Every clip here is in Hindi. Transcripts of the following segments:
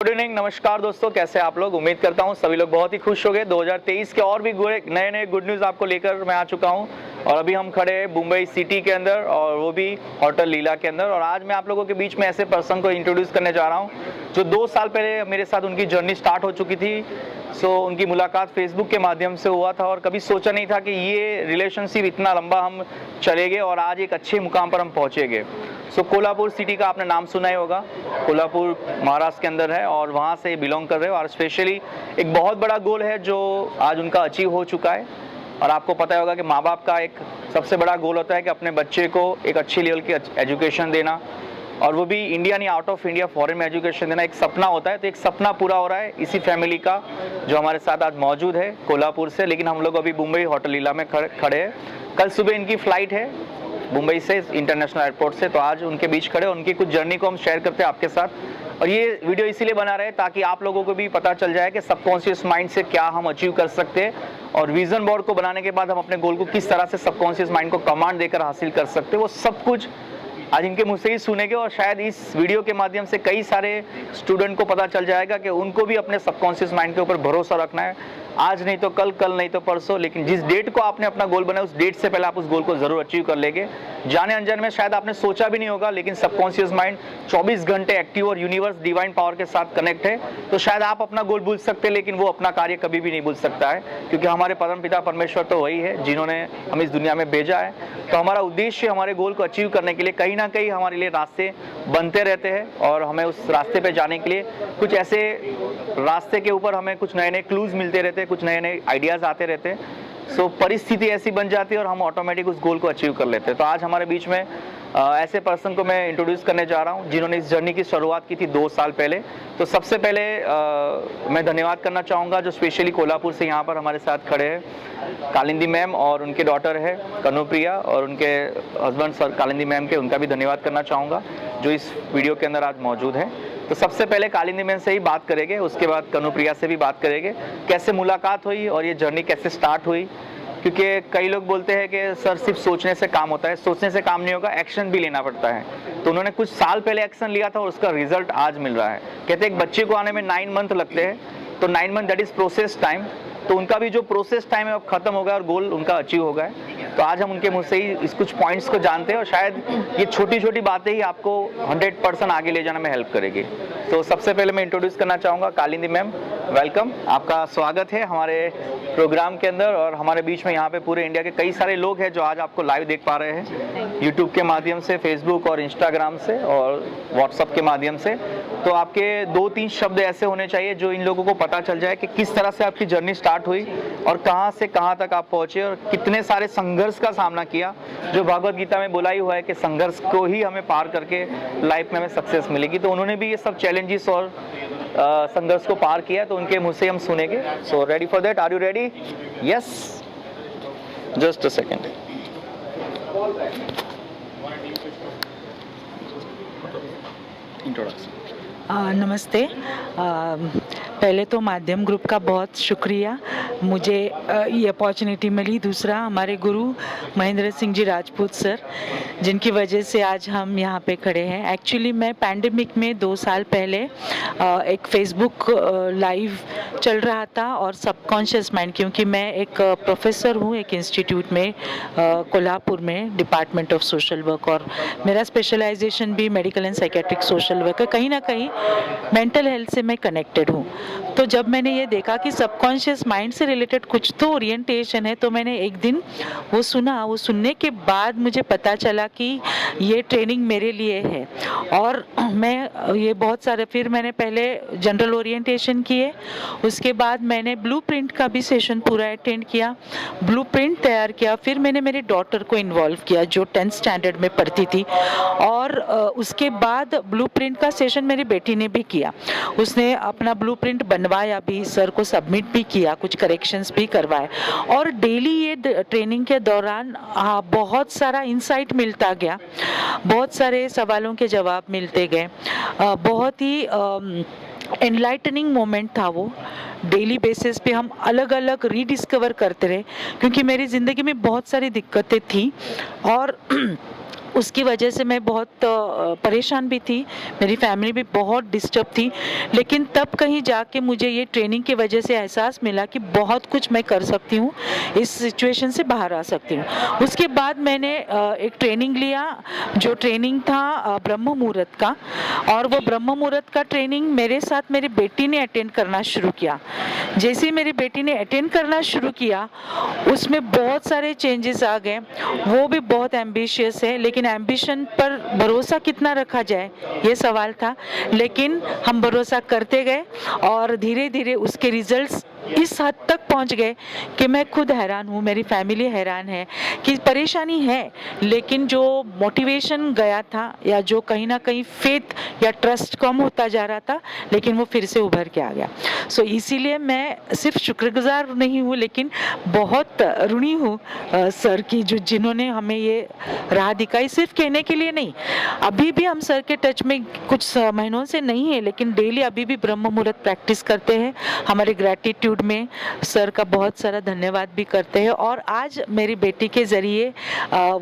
गुड इवनिंग, नमस्कार दोस्तों, कैसे आप लोग। उम्मीद करता हूँ सभी लोग बहुत ही खुश हो गए। 2023 के और भी नए नए गुड न्यूज़ आपको लेकर मैं आ चुका हूँ और अभी हम खड़े हैं मुंबई सिटी के अंदर और वो भी होटल लीला के अंदर। और आज मैं आप लोगों के बीच में ऐसे पर्सन को इंट्रोड्यूस करने जा रहा हूँ जो 2 साल पहले मेरे साथ उनकी जर्नी स्टार्ट हो चुकी थी। उनकी मुलाकात फेसबुक के माध्यम से हुआ था और कभी सोचा नहीं था कि ये रिलेशनशिप इतना लंबा हम चलेंगे और आज एक अच्छे मुकाम पर हम पहुँचेंगे। कोल्हापुर सिटी का आपने नाम सुना ही होगा। कोल्हापुर महाराष्ट्र के अंदर है और वहाँ से बिलोंग कर रहे हो और स्पेशली एक बहुत बड़ा गोल है जो आज उनका अचीव हो चुका है। और आपको पता होगा कि माँ बाप का एक सबसे बड़ा गोल होता है कि अपने बच्चे को एक अच्छी लेवल की एजुकेशन देना, और वो भी इंडिया नहीं, आउट ऑफ इंडिया फॉरेन में एजुकेशन देना एक सपना होता है। तो एक सपना पूरा हो रहा है इसी फैमिली का जो हमारे साथ आज मौजूद है कोल्हापुर से। लेकिन हम लोग अभी मुंबई होटल लीला में खड़े हैं। कल सुबह इनकी फ्लाइट है मुंबई से इंटरनेशनल एयरपोर्ट से, तो आज उनके बीच खड़े, उनकी कुछ जर्नी को हम शेयर करते हैं आपके साथ। और ये वीडियो इसीलिए बना रहे हैं ताकि आप लोगों को भी पता चल जाए कि सबकॉन्शियस माइंड से क्या हम अचीव कर सकते हैं और विजन बोर्ड को बनाने के बाद हम अपने गोल को किस तरह से सबकॉन्शियस माइंड को कमांड देकर हासिल कर सकते हैं, वो सब कुछ आज इनके मुझसे ही सुनेंगे। और शायद इस वीडियो के माध्यम से कई सारे स्टूडेंट को पता चल जाएगा कि उनको भी अपने सबकॉन्शियस माइंड के ऊपर भरोसा रखना है। आज नहीं तो कल, कल नहीं तो परसों, लेकिन जिस डेट को आपने अपना गोल बनाया उस डेट से पहले आप उस गोल को जरूर अचीव कर लेंगे। जाने अनजाने में शायद आपने सोचा भी नहीं होगा, लेकिन सबकॉन्शियस माइंड 24 घंटे एक्टिव और यूनिवर्स डिवाइन पावर के साथ कनेक्ट है। तो शायद आप अपना गोल भूल सकते हैं लेकिन वो अपना कार्य कभी भी नहीं भूल सकता है, क्योंकि हमारे परम पिता परमेश्वर तो वही है जिन्होंने हम इस दुनिया में भेजा है। तो हमारा उद्देश्य हमारे गोल को अचीव करने के लिए कहीं ना कहीं हमारे लिए रास्ते बनते रहते हैं और हमें उस रास्ते पे जाने के लिए कुछ ऐसे रास्ते के ऊपर हमें कुछ नए नए क्लूज मिलते रहते हैं, कुछ नए नए आइडियाज आते रहते हैं। परिस्थिति ऐसी बन जाती है और हम ऑटोमेटिक उस गोल को अचीव कर लेते हैं। तो आज हमारे बीच में ऐसे पर्सन को मैं इंट्रोड्यूस करने जा रहा हूं जिन्होंने इस जर्नी की शुरुआत की थी 2 साल पहले। तो सबसे पहले मैं धन्यवाद करना चाहूँगा जो स्पेशली कोल्हापुर से यहाँ पर हमारे साथ खड़े हैं, कालिंदी मैम और उनके डॉटर है कनुप्रिया, और उनके हस्बैंड सर कालिंदी मैम के, उनका भी धन्यवाद करना चाहूँगा जो इस वीडियो के अंदर आज मौजूद है। तो सबसे पहले कालिंदी मैम से ही बात करेंगे, उसके बाद कनुप्रिया से भी बात करेंगे कैसे मुलाकात हुई और ये जर्नी कैसे स्टार्ट हुई। क्योंकि कई लोग बोलते हैं कि सर सिर्फ सोचने से काम होता है, सोचने से काम नहीं होगा, एक्शन भी लेना पड़ता है। तो उन्होंने कुछ साल पहले एक्शन लिया था और उसका रिजल्ट आज मिल रहा है। कहते हैं एक बच्चे को आने में 9 मंथ लगते हैं, तो 9 month that is process time. तो उनका भी जो प्रोसेस टाइम है अब खत्म हो गया और गोल उनका अचीव हो गया है। तो आज हम उनके मुँह से ही इस कुछ पॉइंट्स को जानते हैं और शायद ये छोटी छोटी बातें ही आपको 100% आगे ले जाने में हेल्प करेगी। तो सबसे पहले मैं इंट्रोड्यूस करना चाहूँगा कालिंदी मैम, वेलकम, आपका स्वागत है हमारे प्रोग्राम के अंदर। और हमारे बीच में यहाँ पे पूरे इंडिया के कई सारे लोग हैं जो आज आपको लाइव देख पा रहे हैं यूट्यूब के माध्यम से, फेसबुक और इंस्टाग्राम से और व्हाट्सअप के माध्यम से। तो आपके 2-3 शब्द ऐसे होने चाहिए जो इन लोगों को पता चल जाए कि किस तरह से आपकी जर्नी स्टार्ट हुई और कहाँ से कहाँ तक आप पहुँचे और कितने सारे संघर्ष का सामना किया। जो भगवद गीता में बोला ही हुआ है कि संघर्ष को ही हमें पार करके लाइफ में हमें सक्सेस मिलेगी। तो उन्होंने भी ये सब चैलेंजेस और संघर्ष को पार किया, तो उनके मुँह से हम सुनेंगे। So ready for that, are you ready? Yes, just a second. Introduction. Namaste. पहले तो माध्यम ग्रुप का बहुत शुक्रिया, मुझे ये अपॉर्चुनिटी मिली। दूसरा हमारे गुरु महेंद्र सिंह जी राजपूत सर, जिनकी वजह से आज हम यहाँ पे खड़े हैं। एक्चुअली मैं पैंडेमिक में 2 साल पहले एक फेसबुक लाइव चल रहा था और सबकॉन्शियस माइंड, क्योंकि मैं एक प्रोफेसर हूँ एक इंस्टीट्यूट में कोल्हापुर में, डिपार्टमेंट ऑफ सोशल वर्क, और मेरा स्पेशलाइजेशन भी medical and psychiatric social work है। कहीं ना कहीं मेंटल हेल्थ से मैं कनेक्टेड हूँ। तो जब मैंने ये देखा कि सबकॉन्शियस माइंड से रिलेटेड कुछ तो ओरिएंटेशन है, तो मैंने एक दिन वो सुना। वो सुनने के बाद मुझे पता चला कि ये ट्रेनिंग मेरे लिए है। और मैं ये बहुत सारे, फिर मैंने पहले जनरल ओरिएंटेशन किए, उसके बाद मैंने ब्लूप्रिंट का भी सेशन पूरा अटेंड किया, ब्लूप्रिंट तैयार किया। फिर मैंने मेरे डॉटर को इन्वॉल्व किया जो 10th स्टैंडर्ड में पढ़ती थी, और उसके बाद ब्लूप्रिंट का सेशन मेरी बेटी ने भी किया। उसने अपना ब्लूप्रिंट बनवाया भी, सर को सबमिट भी किया, कुछ करेक्शंस भी करवाए। और डेली ये ट्रेनिंग के दौरान बहुत सारा इंसाइट मिलता गया, बहुत सारे सवालों के जवाब मिलते गए। बहुत ही एनलाइटनिंग मोमेंट था वो। डेली बेसिस पे हम अलग अलग रीडिस्कवर करते रहे, क्योंकि मेरी ज़िंदगी में बहुत सारी दिक्कतें थी और उसकी वजह से मैं बहुत परेशान भी थी, मेरी फैमिली भी बहुत डिस्टर्ब थी, लेकिन तब कहीं जाके मुझे ये ट्रेनिंग की वजह से एहसास मिला कि बहुत कुछ मैं कर सकती हूँ, इस सिचुएशन से बाहर आ सकती हूँ। उसके बाद मैंने एक ट्रेनिंग लिया, जो ट्रेनिंग था ब्रह्म मुहूर्त का, और वो ब्रह्म मुहूर्त का ट्रेनिंग मेरे साथ मेरी बेटी ने अटेंड करना शुरू किया। जैसे ही मेरी बेटी ने अटेंड करना शुरू किया, उसमें बहुत सारे चेंजेस आ गए। वो भी बहुत एम्बिशियस है, लेकिन एम्बिशन पर भरोसा कितना रखा जाए ये सवाल था, लेकिन हम भरोसा करते गए और धीरे धीरे उसके रिजल्ट्स इस हद तक पहुंच गए कि मैं खुद हैरान हूँ, मेरी फैमिली हैरान है कि परेशानी है, लेकिन जो मोटिवेशन गया था या जो कहीं ना कहीं फेथ या ट्रस्ट कम होता जा रहा था, लेकिन वो फिर से उभर के आ गया। सो इसीलिए मैं सिर्फ शुक्रगुजार नहीं हूँ, लेकिन बहुत ऋणी हूँ सर की, जो जिन्होंने हमें ये राह दिखाई। सिर्फ कहने के लिए नहीं, अभी भी हम सर के टच में कुछ महीनों से नहीं है, लेकिन डेली अभी भी ब्रह्म मुहूर्त प्रैक्टिस करते हैं। हमारे ग्रैटिट्यूड में सर का बहुत सारा धन्यवाद भी करते हैं, और आज मेरी बेटी के ज़रिए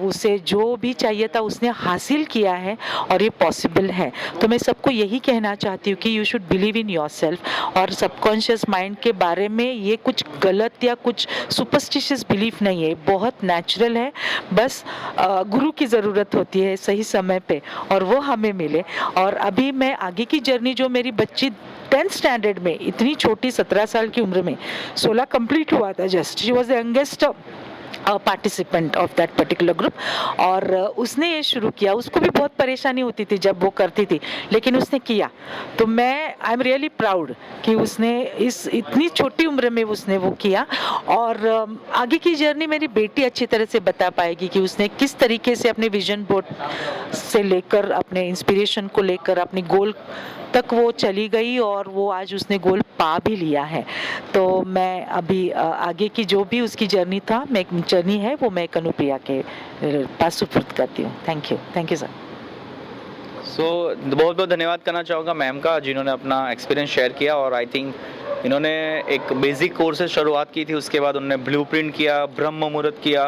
उसे जो भी चाहिए था उसने हासिल किया है, और ये पॉसिबल है। तो मैं सबको यही कहना चाहती हूँ कि you should believe in yourself, और सबकॉन्शियस माइंड के बारे में ये कुछ गलत या कुछ सुपरस्टिशियस बिलीफ नहीं है, बहुत नेचुरल है। बस गुरु की ज़रूरत होती है सही समय पे, और वो हमें मिले। और अभी मैं आगे की जर्नी, जो मेरी बच्ची 10th स्टैंडर्ड में, इतनी छोटी 17 साल की उम्र में, 16 कंप्लीट हुआ था just, she was the youngest participant of that particular group, और उसने ये शुरू किया। उसको भी बहुत परेशानी होती थी जब वो करती थी, लेकिन उसने किया। तो मैं आई एम रियली प्राउड कि उसने इस इतनी छोटी उम्र में उसने वो किया। और आगे की जर्नी मेरी बेटी अच्छी तरह से बता पाएगी कि उसने किस तरीके से अपने विजन बोर्ड से लेकर, अपने इंस्पिरेशन को लेकर, अपने गोल तक वो चली गई, और वो आज उसने गोल पा भी लिया है। तो मैं अभी आगे की जो भी उसकी जर्नी था, मैं जर्नी है, वो मैं कनुप्रिया के पास सुपुर्द करती हूँ। Thank you sir. सो बहुत बहुत धन्यवाद करना चाहूँगा मैम का, जिन्होंने अपना एक्सपीरियंस शेयर किया। और आई थिंक इन्होंने एक बेसिक कोर्स से शुरुआत की थी, उसके बाद उन्होंने ब्लूप्रिंट किया, ब्रह्म मुहूर्त किया,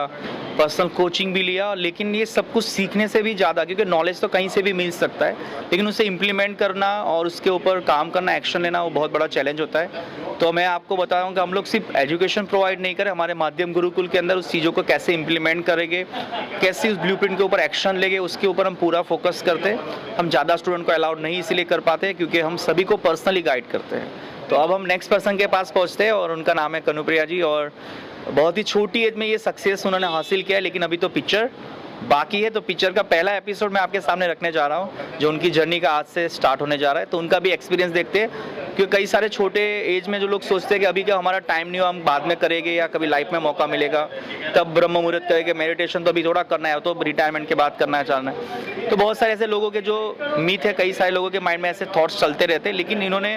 पर्सनल कोचिंग भी लिया। लेकिन ये सब कुछ सीखने से भी ज़्यादा, क्योंकि नॉलेज तो कहीं से भी मिल सकता है, लेकिन उसे इम्प्लीमेंट करना और उसके ऊपर काम करना, एक्शन लेना, वो बहुत बड़ा चैलेंज होता है। तो मैं आपको बता रहा हूँ कि हम लोग सिर्फ एजुकेशन प्रोवाइड नहीं करें, हमारे माध्यम गुरुकुल के अंदर उस चीज़ों को कैसे इम्प्लीमेंट करेंगे, कैसे उस ब्लूप्रिंट के ऊपर एक्शन लेंगे, उसके ऊपर हम पूरा फोकस करते हैं। हम ज़्यादा स्टूडेंट को अलाउड नहीं इसलिए कर पाते हैं क्योंकि हम सभी को पर्सनली गाइड करते हैं। तो अब हम नेक्स्ट पर्सन के पास पहुँचते हैं, और उनका नाम है कनुप्रिया जी। और बहुत ही छोटी एज में ये सक्सेस उन्होंने हासिल किया है, लेकिन अभी तो पिक्चर बाकी है। तो पिक्चर का पहला एपिसोड मैं आपके सामने रखने जा रहा हूँ, जो उनकी जर्नी का आज से स्टार्ट होने जा रहा है। तो उनका भी एक्सपीरियंस देखते हैं, क्योंकि कई सारे छोटे एज में जो लोग सोचते हैं कि अभी क्या हमारा टाइम नहीं हो, हम बाद में करेंगे, या कभी लाइफ में मौका मिलेगा तब ब्रह्म मुहूर्त करेंगे, मेडिटेशन तो अभी थोड़ा करना है, तो रिटायरमेंट के बाद करना है, चाहना है। तो बहुत सारे ऐसे लोगों के जो मीथ है, कई सारे लोगों के माइंड में ऐसे थॉट्स चलते रहते हैं, लेकिन इन्होंने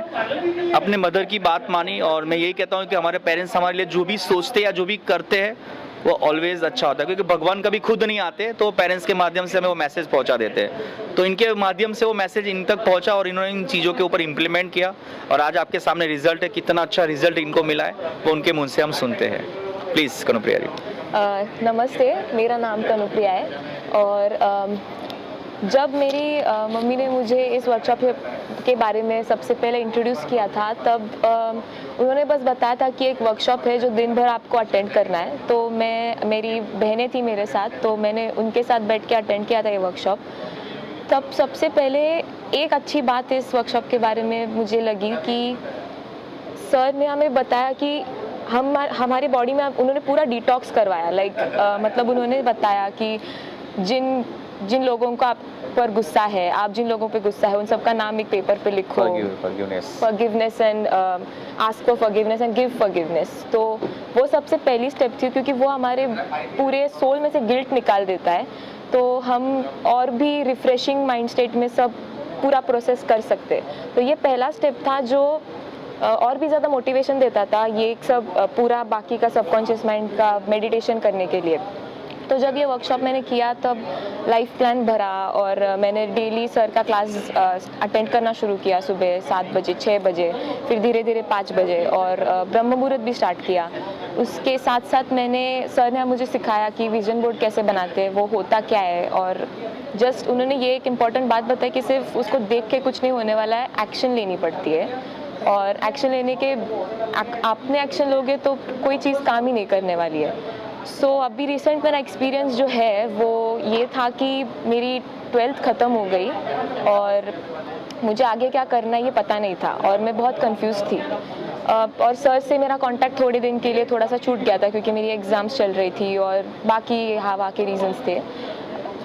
अपने मदर की बात मानी। और मैं यही कहता हूँ कि हमारे पेरेंट्स हमारे लिए जो भी सोचते या जो भी करते हैं वो ऑलवेज अच्छा होता है, क्योंकि भगवान कभी खुद नहीं आते, तो पेरेंट्स के माध्यम से हमें वो मैसेज पहुंचा देते हैं। तो इनके माध्यम से वो मैसेज इन तक पहुंचा, और इन्होंने इन चीज़ों के ऊपर इम्प्लीमेंट किया, और आज आपके सामने रिजल्ट है। कितना अच्छा रिजल्ट इनको मिला है, वो उनके मुंह से हम सुनते हैं। प्लीज़ कनुप्रिया जी। नमस्ते, मेरा नाम कनुप्रिया है। और जब मेरी मम्मी ने मुझे इस वर्कशॉप के बारे में सबसे पहले इंट्रोड्यूस किया था, तब उन्होंने बस बताया था कि एक वर्कशॉप है जो दिन भर आपको अटेंड करना है। तो मेरी बहनें थी मेरे साथ, तो मैंने उनके साथ बैठ के अटेंड किया था ये वर्कशॉप। तब सबसे पहले एक अच्छी बात इस वर्कशॉप के बारे में मुझे लगी कि सर ने हमें बताया कि हमारी बॉडी में उन्होंने पूरा डिटॉक्स करवाया। मतलब उन्होंने बताया कि जिन लोगों का आप पर गुस्सा है, आप जिन लोगों पे गुस्सा है, उन सबका नाम एक पेपर पे लिखो, forgiveness and ask for forgiveness and give forgiveness. तो वो सबसे पहली स्टेप थी, क्योंकि वो हमारे पूरे सोल में से गिल्ट निकाल देता है, तो हम और भी रिफ्रेशिंग माइंड स्टेट में सब पूरा प्रोसेस कर सकते। तो ये पहला स्टेप था जो और भी ज़्यादा मोटिवेशन देता था ये सब पूरा बाकी का सबकॉन्शियस माइंड का मेडिटेशन करने के लिए। तो जब ये वर्कशॉप मैंने किया तब लाइफ प्लान भरा और मैंने डेली सर का क्लास अटेंड करना शुरू किया, सुबह 7 बजे, 6 बजे, फिर धीरे धीरे 5 बजे, और ब्रह्म मुहूर्त भी स्टार्ट किया। उसके साथ साथ सर ने मुझे सिखाया कि विजन बोर्ड कैसे बनाते हैं, वो होता क्या है, और जस्ट उन्होंने ये एक इम्पॉर्टेंट बात बताई कि सिर्फ उसको देख के कुछ नहीं होने वाला है, एक्शन लेनी पड़ती है, और एक्शन लेने के आपने एक्शन लोगे तो कोई चीज़ काम ही नहीं करने वाली है। सो अभी रिसेंट मेरा एक्सपीरियंस जो है वो ये था कि मेरी 12th ख़त्म हो गई और मुझे आगे क्या करना है ये पता नहीं था, और मैं बहुत कंफ्यूज थी। और सर से मेरा कांटेक्ट थोड़े दिन के लिए थोड़ा सा छूट गया था क्योंकि मेरी एग्ज़ाम्स चल रही थी और बाकी हवा के रीजंस थे।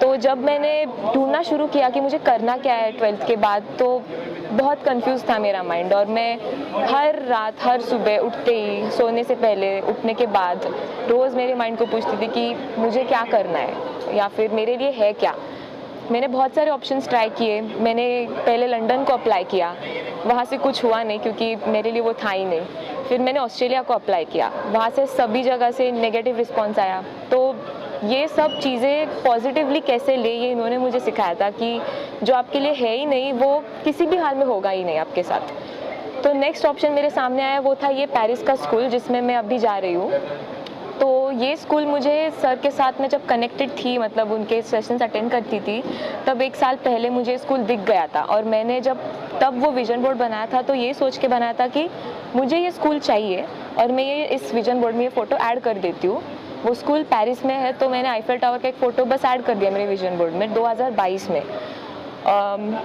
तो जब मैंने ढूंढना शुरू किया कि मुझे करना क्या है 12th के बाद, तो बहुत कंफ्यूज था मेरा माइंड, और मैं हर रात, हर सुबह उठते ही, सोने से पहले, उठने के बाद रोज़ मेरे माइंड को पूछती थी कि मुझे क्या करना है या फिर मेरे लिए है क्या। मैंने बहुत सारे ऑप्शंस ट्राई किए। मैंने पहले लंदन को अप्लाई किया, वहाँ से कुछ हुआ नहीं क्योंकि मेरे लिए वो था ही नहीं। फिर मैंने ऑस्ट्रेलिया को अप्लाई किया, वहाँ से सभी जगह से नेगेटिव रिस्पॉन्स आया। तो ये सब चीज़ें पॉजिटिवली कैसे ले, ये इन्होंने मुझे सिखाया था कि जो आपके लिए है ही नहीं वो किसी भी हाल में होगा ही नहीं आपके साथ। तो नेक्स्ट ऑप्शन मेरे सामने आया, वो था ये पेरिस का स्कूल जिसमें मैं अभी जा रही हूँ। तो ये स्कूल मुझे सर के साथ में जब कनेक्टेड थी, मतलब उनके सेशंस अटेंड करती थी, तब 1 साल पहले मुझे स्कूल दिख गया था, और मैंने तब वो विजन बोर्ड बनाया था तो ये सोच के बनाया था कि मुझे ये स्कूल चाहिए और मैं ये इस विजन बोर्ड में ये फ़ोटो ऐड कर देती हूँ। वो स्कूल पेरिस में है, तो मैंने आईफेल टावर का एक फ़ोटो बस ऐड कर दिया मेरे विजन बोर्ड में 2022 में।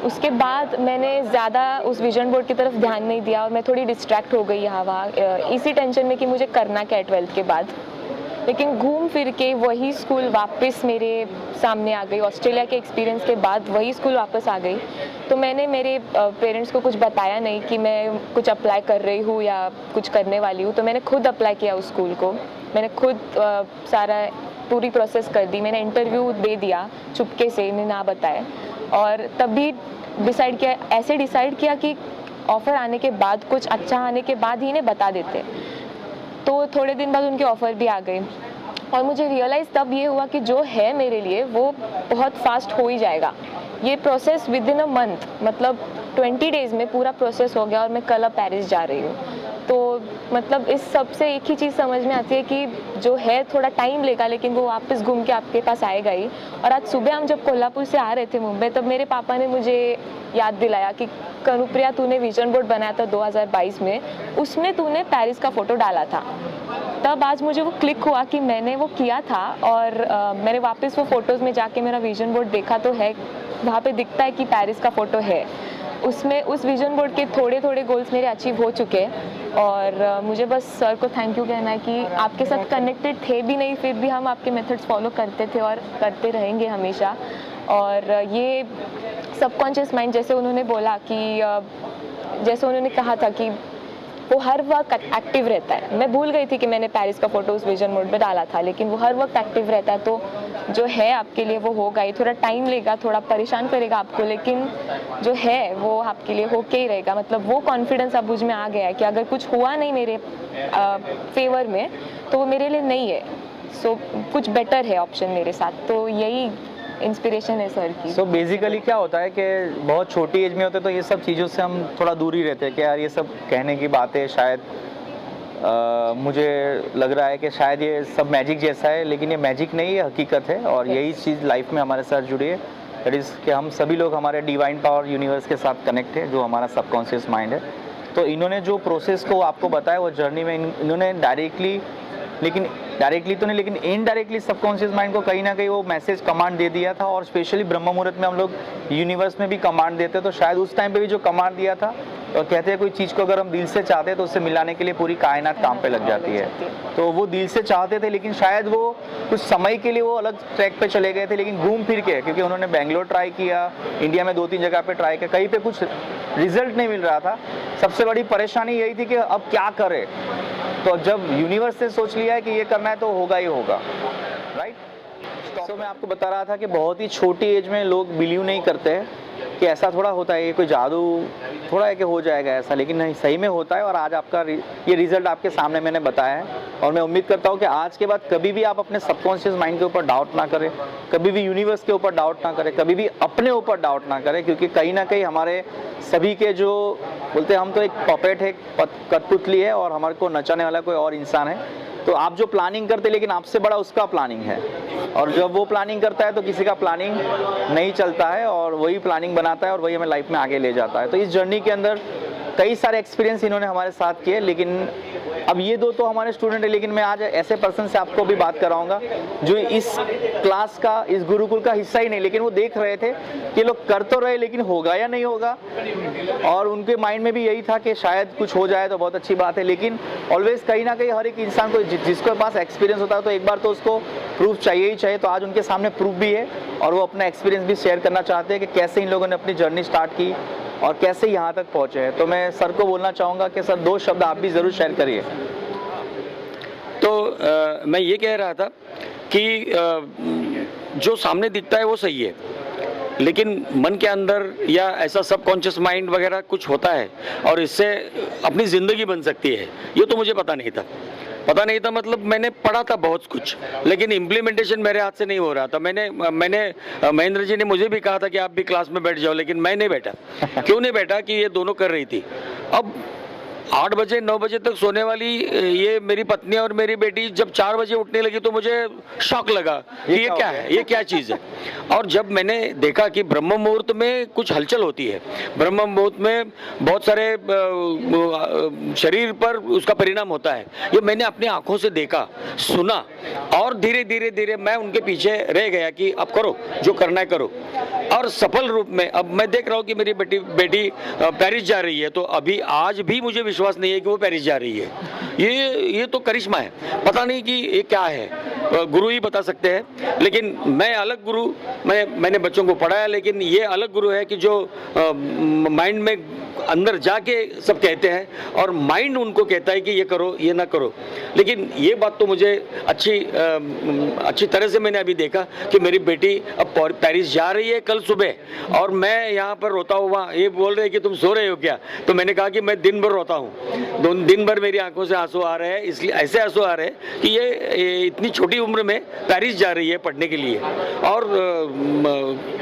उसके बाद मैंने ज़्यादा उस विजन बोर्ड की तरफ ध्यान नहीं दिया और मैं थोड़ी डिस्ट्रैक्ट हो गई यहाँ वहाँ, इसी टेंशन में कि मुझे करना क्या है 12th के बाद। लेकिन घूम फिर के वही स्कूल वापस मेरे सामने आ गई। ऑस्ट्रेलिया के एक्सपीरियंस के बाद वही स्कूल वापस आ गई। तो मैंने मेरे पेरेंट्स को कुछ बताया नहीं कि मैं कुछ अप्लाई कर रही हूँ या कुछ करने वाली हूँ। तो मैंने खुद अप्लाई किया उस स्कूल को, मैंने खुद सारा पूरी प्रोसेस कर दी। मैंने इंटरव्यू दे दिया चुपके से, इन्हें ना बताए, और तभी डिसाइड किया कि ऑफ़र आने के बाद, कुछ अच्छा आने के बाद ही इन्हें बता देते। तो थोड़े दिन बाद उनके ऑफ़र भी आ गए और मुझे रियलाइज़ तब ये हुआ कि जो है मेरे लिए वो बहुत फास्ट हो ही जाएगा। ये process with in a month, मतलब 20 डेज़ में पूरा प्रोसेस हो गया और मैं कल अब पेरिस जा रही हूँ। तो मतलब इस सब से एक ही चीज़ समझ में आती है कि जो है थोड़ा टाइम लेगा, लेकिन वो वापस घूम के आपके पास आएगा ही। और आज सुबह हम जब कोल्हापुर से आ रहे थे मुंबई, तब मेरे पापा ने मुझे याद दिलाया कि कनुप्रिया, तूने विजन बोर्ड बनाया था 2022 में, उसमें तूने पेरिस का फ़ोटो डाला था। तब आज मुझे वो क्लिक हुआ कि मैंने वो किया था, और मैंने वापस वो फ़ोटोज़ में जाके मेरा विजन बोर्ड देखा तो है, वहाँ पे दिखता है कि पेरिस का फ़ोटो है। उसमें उस विजन बोर्ड के थोड़े थोड़े गोल्स मेरे अचीव हो चुके हैं, और मुझे बस सर को थैंक यू कहना है कि आपके साथ कनेक्टेड थे भी नहीं, फिर भी हम आपके मेथड्स फॉलो करते थे और करते रहेंगे हमेशा। और ये सबकॉन्शियस माइंड, जैसे उन्होंने बोला कि जैसे उन्होंने कहा था कि वो हर वक्त एक्टिव रहता है। मैं भूल गई थी कि मैंने पेरिस का फ़ोटो उस विजन बोर्ड में डाला था, लेकिन वो हर वक्त एक्टिव रहता है। तो जो है आपके लिए वो होगा ही, थोड़ा टाइम लेगा, थोड़ा परेशान करेगा आपको, लेकिन जो है वो आपके लिए होके ही रहेगा। मतलब वो कॉन्फिडेंस अब मुझ में आ गया है कि अगर कुछ हुआ नहीं मेरे फेवर में तो वो मेरे लिए नहीं है, सो कुछ बेटर है ऑप्शन मेरे साथ। तो यही इंस्पिरेशन है सर की। सो बेसिकली क्या होता है कि बहुत छोटी एज में होते तो ये सब चीज़ों से हम थोड़ा दूर ही रहते हैं कि यार ये सब कहने की बातें शायद मुझे लग रहा है कि शायद ये सब मैजिक जैसा है, लेकिन ये मैजिक नहीं है, हकीकत है। और यही चीज़ लाइफ में हमारे साथ जुड़ी है, दैट इज़ कि हम सभी लोग हमारे डिवाइन पावर यूनिवर्स के साथ कनेक्ट है, जो हमारा सबकॉन्शियस माइंड है। तो इन्होंने जो प्रोसेस को आपको बताया वो जर्नी में इन्होंने डायरेक्टली तो नहीं, लेकिन इनडायरेक्टली सबकॉन्शियस माइंड को कहीं ना कहीं वो मैसेज कमांड दे दिया था। और स्पेशली ब्रह्म मुहूर्त में हम लोग यूनिवर्स में भी कमांड देते, तो शायद उस टाइम पे भी जो कमांड दिया था, और कहते हैं कोई चीज़ को अगर हम दिल से चाहते हैं तो उससे मिलाने के लिए पूरी कायनात काम पे लग जाती है। तो वो दिल से चाहते थे, लेकिन शायद वो कुछ समय के लिए वो अलग ट्रैक पे चले गए थे, लेकिन घूम फिर के, क्योंकि उन्होंने बेंगलोर ट्राई किया, इंडिया में 2-3 जगह पे ट्राई किया, कहीं पे कुछ रिजल्ट नहीं मिल रहा था। सबसे बड़ी परेशानी यही थी कि अब क्या करें। तो जब यूनिवर्स ने सोच लिया है कि ये करना है तो होगा ही होगा, राइट। तो मैं आपको बता रहा था कि बहुत ही छोटी एज में लोग बिलीव नहीं करते हैं, कि ऐसा थोड़ा होता है, ये कोई जादू थोड़ा है कि हो जाएगा ऐसा, लेकिन नहीं, सही में होता है। और आज आपका ये रिजल्ट आपके सामने मैंने बताया है। और मैं उम्मीद करता हूँ कि आज के बाद कभी भी आप अपने सबकॉन्शियस माइंड के ऊपर डाउट ना करें, कभी भी यूनिवर्स के ऊपर डाउट ना करें, कभी भी अपने ऊपर डाउट ना करें, क्योंकि कहीं ना कहीं हमारे सभी के जो बोलते हैं हम तो एक पपेट है, कठपुतली है, और हमारे को नचाने वाला कोई और इंसान है। तो आप जो प्लानिंग करते, लेकिन आपसे बड़ा उसका प्लानिंग है, और जब वो प्लानिंग करता है तो किसी का प्लानिंग नहीं चलता है, और वही प्लानिंग बनाता है और वही हमें लाइफ में आगे ले जाता है। तो इस जर्नी के अंदर कई सारे एक्सपीरियंस इन्होंने हमारे साथ किए, लेकिन अब ये दो तो हमारे स्टूडेंट है, लेकिन मैं आज ऐसे पर्सन से आपको भी बात कराऊंगा जो इस क्लास का, इस गुरुकुल का हिस्सा ही नहीं, लेकिन वो देख रहे थे कि लोग कर तो रहे, लेकिन होगा या नहीं होगा, और उनके माइंड में भी यही था कि शायद कुछ हो जाए तो बहुत अच्छी बात है। लेकिन ऑलवेज कहीं ना कहीं हर एक इंसान को जिसके पास एक्सपीरियंस होता है तो एक बार तो उसको प्रूफ चाहिए ही चाहिए। तो आज उनके सामने प्रूफ भी है, और वो अपना एक्सपीरियंस भी शेयर करना चाहते हैं कि कैसे इन लोगों ने अपनी जर्नी स्टार्ट की और कैसे यहाँ तक पहुँचे हैं। तो मैं सर को बोलना चाहूँगा कि सर 2 शब्द आप भी ज़रूर शेयर करिए। तो मैं ये कह रहा था कि जो सामने दिखता है वो सही है, लेकिन मन के अंदर या ऐसा सबकॉन्शियस माइंड वगैरह कुछ होता है और इससे अपनी ज़िंदगी बन सकती है, ये तो मुझे पता नहीं था। मतलब मैंने पढ़ा था बहुत कुछ, लेकिन इम्प्लीमेंटेशन मेरे हाथ से नहीं हो रहा था। मैंने महेंद्र जी ने मुझे भी कहा था कि आप भी क्लास में बैठ जाओ, लेकिन मैं नहीं बैठा। क्यों नहीं बैठा कि ये दोनों कर रही थी। अब 8 बजे 9 बजे तक सोने वाली ये मेरी पत्नी और मेरी बेटी जब 4 बजे उठने लगी तो मुझे शॉक लगा कि ये क्या है, ये क्या चीज़ है। और जब मैंने देखा कि ब्रह्म मुहूर्त में कुछ हलचल होती है, ब्रह्म मुहूर्त में बहुत सारे शरीर पर उसका परिणाम होता है, ये मैंने अपनी आंखों से देखा, सुना, और धीरे धीरे धीरे मैं उनके पीछे रह गया कि अब करो जो करना है करो। और सफल रूप में अब मैं देख रहा हूँ कि मेरी बेटी पेरिस जा रही है, तो अभी आज भी मुझे विश्वास नहीं है कि वो पेरिस जा रही है। ये तो करिश्मा है, पता नहीं कि ये क्या है, गुरु ही बता सकते हैं। लेकिन मैं अलग गुरु, मैंने बच्चों को पढ़ाया, लेकिन ये अलग गुरु है कि जो माइंड में अंदर जाके सब कहते हैं और माइंड उनको कहता है कि ये करो ये ना करो। लेकिन ये बात तो मुझे अच्छी तरह से मैंने अभी देखा कि मेरी बेटी अब पेरिस जा रही है कल सुबह, और मैं यहाँ पर रोता हुआ, ये बोल रहे हैं कि तुम सो रहे हो क्या, तो मैंने कहा कि मैं दिन भर रोता हूँ, दिन भर मेरी आंखों से आंसू आ रहे हैं। इसलिए ऐसे आंसू आ रहे हैं कि ये इतनी छोटी उम्र में पेरिस जा रही है पढ़ने के लिए। और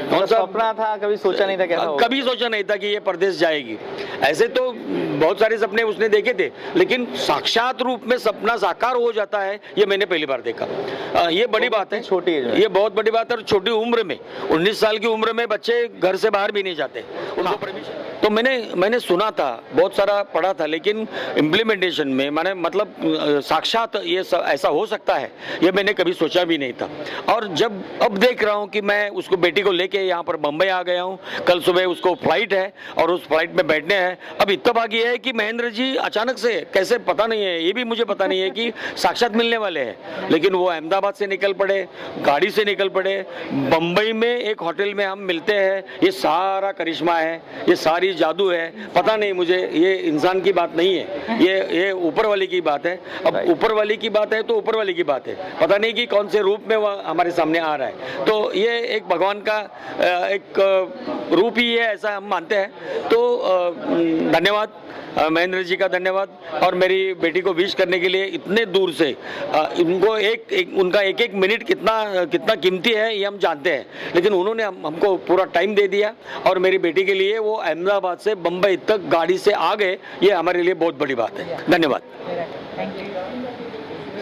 कौन सा सपना था, कभी सोचा नहीं था कैसा होगा? कभी सोचा नहीं था कि ये परदेश जाएगी। ऐसे तो बहुत सारे सपने उसने देखे थे, लेकिन साक्षात रूप में सपना साकार हो जाता है, ये मैंने पहली बार देखा। ये बड़ी बात है, छोटी एज में, ये बहुत बड़ी बात है। और छोटी उम्र में, 19 साल की उम्र में बच्चे घर से बाहर भी नहीं जाते, उनको परमिशन। तो मैंने सुना था, बहुत सारा पढ़ा था, लेकिन इम्प्लीमेंटेशन में मतलब साक्षात ये ऐसा हो सकता है, ये मैंने कभी सोचा भी नहीं था। और जब अब देख रहा हूँ कि मैं उसको, बेटी को लेके यहाँ पर बम्बई आ गया हूँ, कल सुबह उसको फ्लाइट है और उस फ्लाइट में बैठने हैं। अब इतना भाग्य है कि महेंद्र जी अचानक से कैसे पता नहीं है, ये भी मुझे पता नहीं है कि साक्षात मिलने वाले हैं, लेकिन वो अहमदाबाद से निकल पड़े, गाड़ी से निकल पड़े, बम्बई में एक होटल में हम मिलते हैं। ये सारा करिश्मा है, ये सारी जादू है, पता नहीं मुझे, ये इंसान की बात नहीं है, ये ऊपर वाले की बात है। अब ऊपर वाले की बात है तो ऊपर वाले की बात है, पता नहीं कि कौन से रूप में वह हमारे सामने आ रहा है। तो ये एक भगवान का एक रूप ही है, ऐसा हम मानते हैं। तो धन्यवाद महेंद्र जी का, धन्यवाद। और मेरी बेटी को विश करने के लिए इतने दूर से, उनको उनका एक मिनट कितना कीमती है ये हम जानते हैं, लेकिन उन्होंने हमको पूरा टाइम दे दिया और मेरी बेटी के लिए वो अहमदाबाद से बम्बई तक गाड़ी से आ गए, ये हमारे लिए बहुत बड़ी बात है। धन्यवाद।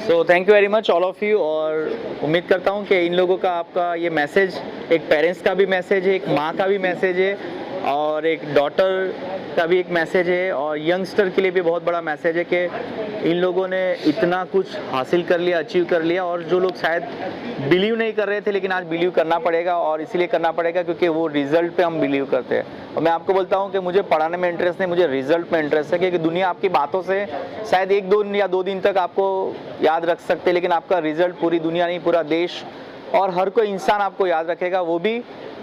So thank you very much all of you. और उम्मीद करता हूँ कि इन लोगों का, आपका ये मैसेज एक पेरेंट्स का भी मैसेज है, एक माँ का भी मैसेज है, और एक डॉटर का भी एक मैसेज है, और यंगस्टर के लिए भी बहुत बड़ा मैसेज है कि इन लोगों ने इतना कुछ हासिल कर लिया, अचीव कर लिया, और जो लोग शायद बिलीव नहीं कर रहे थे, लेकिन आज बिलीव करना पड़ेगा। और इसीलिए करना पड़ेगा क्योंकि वो रिजल्ट पे हम बिलीव करते हैं। और मैं आपको बोलता हूँ कि मुझे पढ़ाने में इंटरेस्ट नहीं, मुझे रिजल्ट में इंटरेस्ट है, क्योंकि दुनिया आपकी बातों से शायद 1-2 दिन तक आपको याद रख सकते, लेकिन आपका रिजल्ट पूरी दुनिया नहीं, पूरा देश और हर कोई इंसान आपको याद रखेगा, वो भी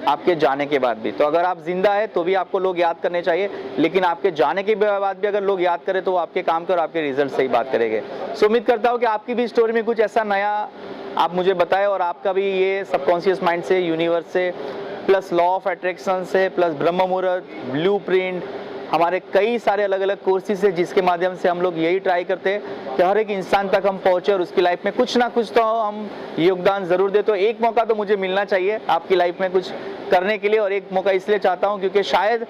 आपके जाने के बाद भी। तो अगर आप जिंदा है तो भी आपको लोग याद करने चाहिए, लेकिन आपके जाने के बाद भी अगर लोग याद करें तो वो आपके काम के और आपके रिजल्ट से ही बात करेंगे। सो उम्मीद करता हूँ कि आपकी भी स्टोरी में कुछ ऐसा नया आप मुझे बताएं, और आपका भी ये सबकॉन्शियस माइंड से, यूनिवर्स से प्लस लॉ ऑफ अट्रैक्शन से, प्लस ब्रह्म मुहूर्त, ब्लूप्रिंट, हमारे कई सारे अलग अलग कोर्सेज है जिसके माध्यम से हम लोग यही ट्राई करते हैं कि हर एक इंसान तक हम पहुंचे और उसकी लाइफ में कुछ ना कुछ तो हम योगदान ज़रूर दे। तो एक मौका तो मुझे मिलना चाहिए आपकी लाइफ में कुछ करने के लिए, और एक मौका इसलिए चाहता हूं क्योंकि शायद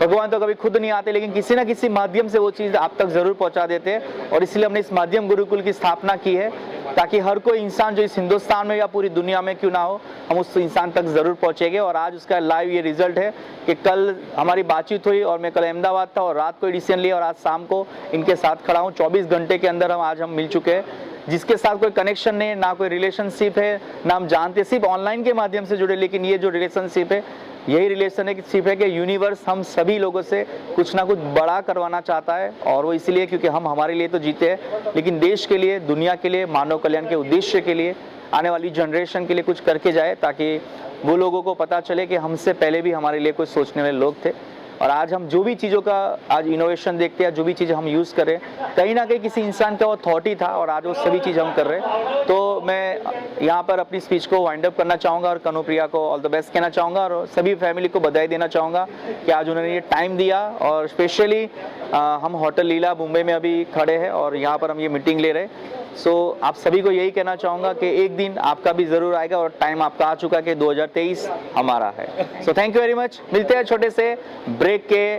भगवान तो कभी खुद नहीं आते, लेकिन किसी ना किसी माध्यम से वो चीज़ आप तक ज़रूर पहुंचा देते हैं। और इसलिए हमने इस माध्यम गुरुकुल की स्थापना की है ताकि हर कोई इंसान जो इस हिंदुस्तान में या पूरी दुनिया में क्यों ना हो, हम उस इंसान तक ज़रूर पहुंचेंगे। और आज उसका लाइव ये रिजल्ट है कि कल हमारी बातचीत हुई और मैं कल अहमदाबाद था और रात को डिसीजन लिया और आज शाम को इनके साथ खड़ा हूँ। 24 घंटे के अंदर हम मिल चुके हैं, जिसके साथ कोई कनेक्शन नहीं है, ना कोई रिलेशनशिप है, ना हम जानते, सिर्फ ऑनलाइन के माध्यम से जुड़े। लेकिन ये जो रिलेशनशिप है, यही रिलेशनशिप है कि यूनिवर्स हम सभी लोगों से कुछ ना कुछ बड़ा करवाना चाहता है। और वो इसलिए क्योंकि हम हमारे लिए तो जीते हैं, लेकिन देश के लिए, दुनिया के लिए, मानव कल्याण के उद्देश्य के लिए, आने वाली जनरेशन के लिए कुछ करके जाए, ताकि वो लोगों को पता चले कि हमसे पहले भी हमारे लिए कुछ सोचने वाले लोग थे। और आज हम जो भी चीज़ों का आज इनोवेशन देखते हैं, जो भी चीज़ें हम यूज़ कर रहे हैं, कहीं ना कहीं किसी इंसान का वो थॉट ही था और आज वो सभी चीज़ हम कर रहे हैं। तो मैं यहाँ पर अपनी स्पीच को वाइंड अप करना चाहूँगा और कनुप्रिया को ऑल द बेस्ट कहना चाहूँगा और सभी फैमिली को बधाई देना चाहूँगा कि आज उन्होंने ये टाइम दिया। और स्पेशली हम होटल लीला मुंबई में अभी खड़े हैं और यहाँ पर हम ये मीटिंग ले रहे हैं। सो आप सभी को यही कहना चाहूँगा कि एक दिन आपका भी ज़रूर आएगा और टाइम आपका आ चुका कि 2023 हमारा है। So thank you very much. मिलते हैं छोटे से ब्रेक के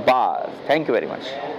बाद। Thank you very much.